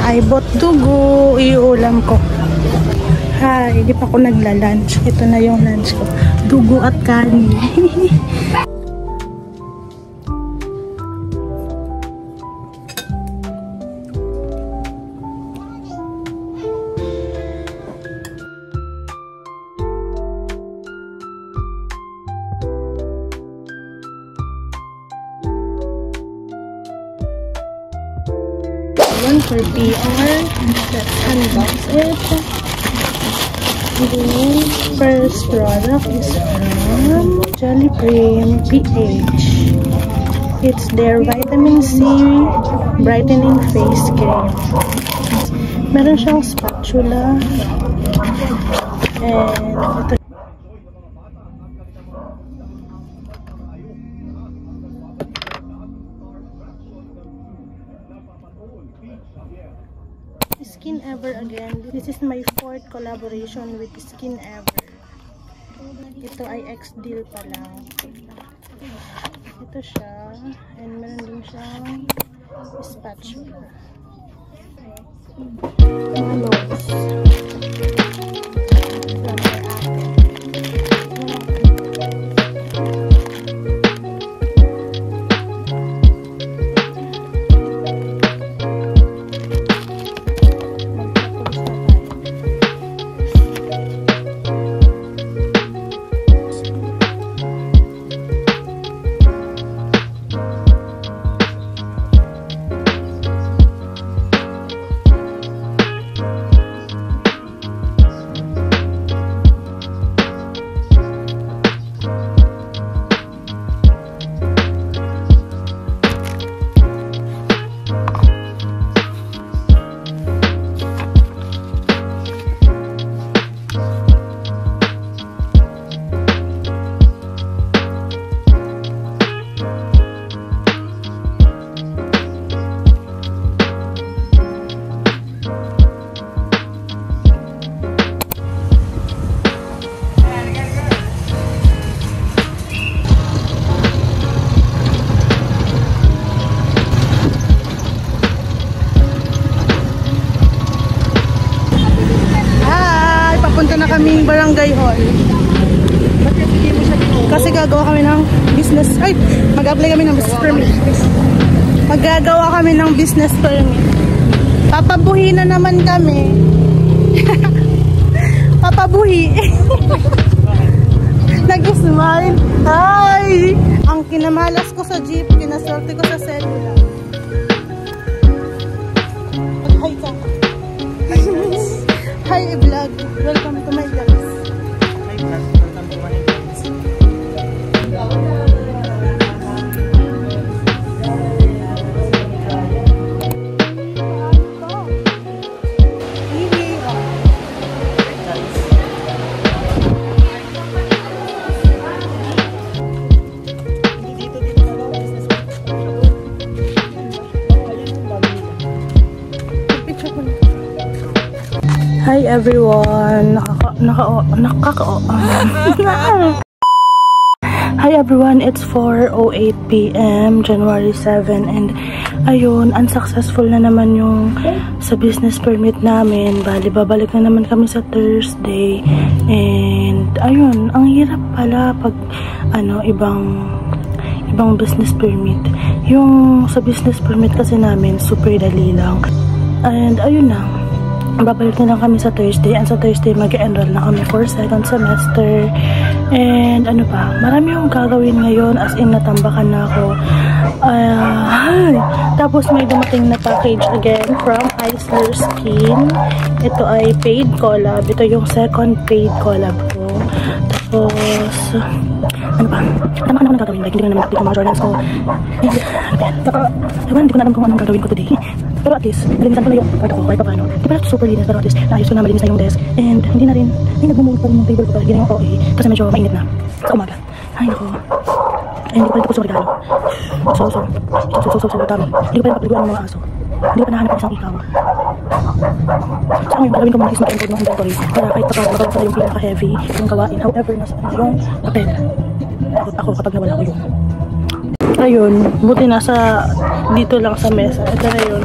I bought dugo. Iulam ko. Hi, hindi pa ako nagla-lunch. Ito na yung lunch ko. Dugo at kanin. 1 per PR. Let's unbox it. The first product is from Jolly Cream PH. It's their vitamin C brightening face cream. Meron siyang spatula. And ito. Skin Ever again. This is my 4th collaboration with Skin Ever. Ito ay ex-deal pa lang. Ito siya. And meron din siyang spatula. Malos. Kaming barangay hall. Kasi gagawa kami ng business. Ay, mag-apply kami ng business permit. Magagawa kami ng business permit. Papabuhi na naman kami. Papabuhi. Nag-smile. Hi! Ang kinamalas ko sa jeep, kinaswerte ko sa cellular. Hi ka. Hi vlog. Welcome to my vlog. Hi vlog. Welcome to my vlog. Hi everyone. Hi everyone, it's 4:08 PM, January 7, and ayun, unsuccessful na naman yung sa business permit namin. Bali, babalik na naman kami sa Thursday. And ayun, ang hirap pala pag ibang business permit. Yung sa business permit kasi namin, super dali lang. And ayun na. Babalik na lang kami sa Thursday, and sa Thursday mag-enroll na kami for 2nd semester. And ano pa, marami yung gagawin ngayon, as in natambakan na ako. Tapos may dumating na package again from Eisler Skin. Ito ay paid collab. Ito yung 2nd paid collab ko. Tapos ano pa, tama ka naman ang gagawin, like hindi ko naman nakapit yung mga Jordans ko. Hindi ko na alam kung anong gagawin ko today. Pero at least, nalinisan ko na yung kwarto ko kahit pa paano. Di pa lang super linis, pero at least naayos ko na, malinis na yung desk. And hindi na rin, nagmumulog pa rin yung table ko, hindi na yung OA kasi medyo mainit na sa umaga. Ay nako. Ay, hindi ko pa rin tapos yung regalo. So, dami. Hindi ko pa rin kapaliguan ng mga aso. Hindi ko pa nahanap ng isang ikaw. So ngayon, gagawin ko muna is mag-encode ng inventory para kahit pa magawa ko yung pinaka-heavy yung gawain. However, nasa yung papel. Ako kapag nawala ko yung Ayun, buti nasa dito lang sa mesa. Ito na yun.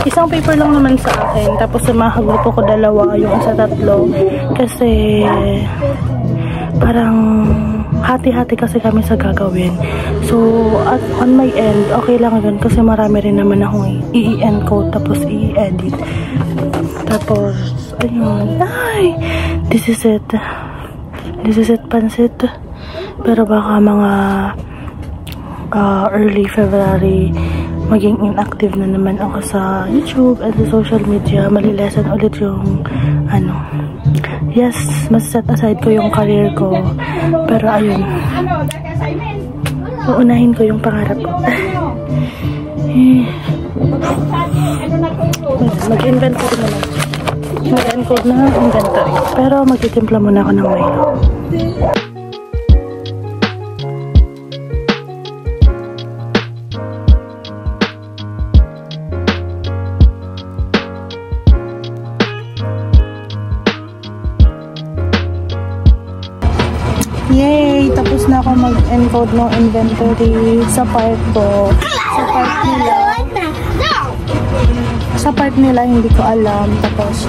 Isang paper lang naman sa akin. Tapos sa mga grupo ko dalawa, yung isa tatlo. Kasi parang hati-hati kasi kami sa gagawin. So, at on my end, okay lang yun. Kasi marami rin naman akong i-encode tapos i-edit. Tapos, ayun. Ay! This is it. This is it, pansit. Pero baka mga early February, maging inactive na naman ako sa YouTube at sa social media. Malilesan ulit yung yes, mas set aside ko yung career ko. Pero ayun, uunahin ko yung pangarap ko. Mag-inventory naman. Mag-encode na inventory. Pero magtitimpla muna ako ng Milo. Yay! Tapos na ako mag-encode ng inventory sa part ko. Sa part nila, hindi ko alam. Tapos,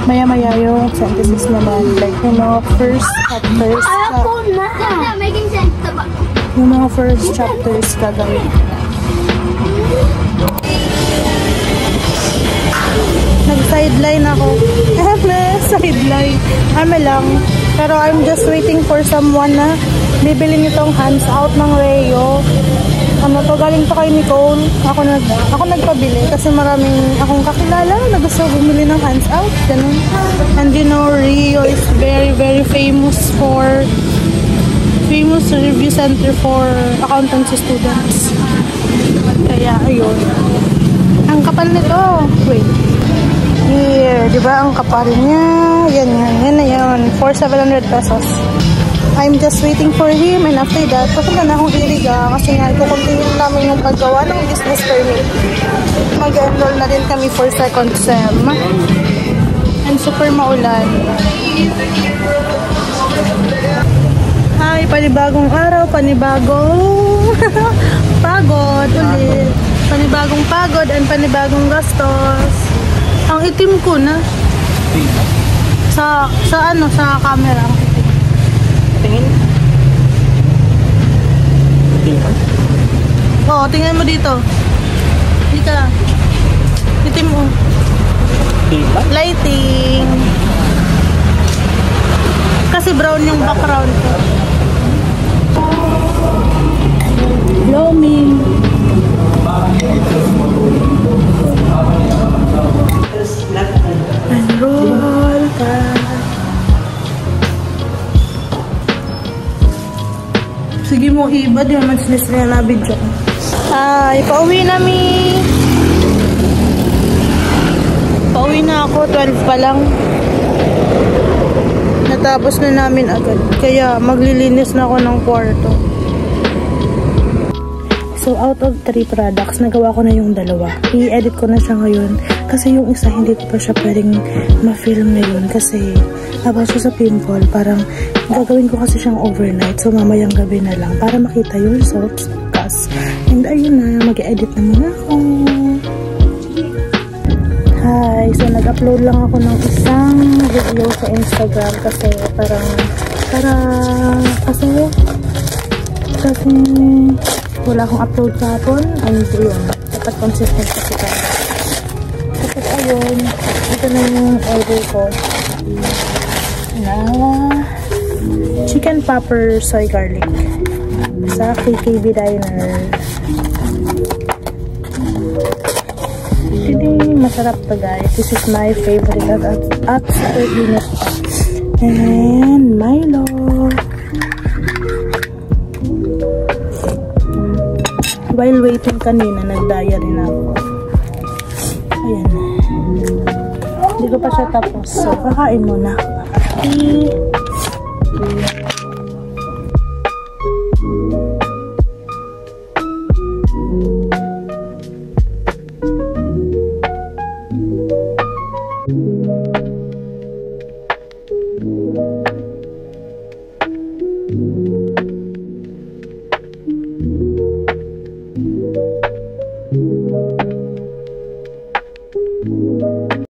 maya-maya yung synthesis naman. Like, yung mga first chapters. Yung mga first chapters gagawin. Nag-sideline ako. Sideline. Lang. Pero I'm just waiting for someone na bibili nitong hands out ng Rayo. Galing to kay Nicole. Ako nagpabili kasi maraming akong kakilala na gusto bumili ng hands out. Ganun. And you know, Rayo is very, very famous review center for accountancy students. Kaya, ayun. Ang kapal nito. Wait. Here, di ba ang kapal niya? Yan na yun. For 700 pesos. I'm just waiting for him and after that, papunta na akong Iriga kasi nga iko-continue namin yung paggawa ng business permit. Mag-enroll na din kami for second sem. And super maulan. Hi, panibagong araw, panibagong pagod ulit. Panibagong pagod and panibagong gastos. Ang itim ko na. Sa camera. Tingin? Oo, tingnan mo dito. Dito. Itim mo. Lighting. Kasi brown yung background ko. Blooming. Enroll ka. Sige mo, iba. Di naman sinis na video ko. Ay, pauwi na mi. Pauwi na ako. 12 pa lang. Natapos na namin agad. Kaya maglilinis na ako ng kwarto. So, out of 3 products, nagawa ko na yung dalawa. I-edit ko na siya ngayon. Kasi yung isa, hindi ko pa siya pwedeng ma-film ngayon. Kasi, habang siya sa pimple, parang gagawin ko kasi siyang overnight. So, mamayang gabi na lang para makita yung results bukas. And ayun na, mag-edit na muna ako. Hi! So, nag-upload lang ako ng isang video sa Instagram kasi kasi wala akong upload kahapon and yun, dapat consistent kasi tayo. Tapos ayun, ito na yung order ko na chicken popper soy garlic sa KKB Diner. Hindi masarap to guys. This is my favorite at super init pa. And Milo. While waiting kanina, nagdaya rin ako. Ayan. Hindi ko pa siya tapos. So, kakain muna.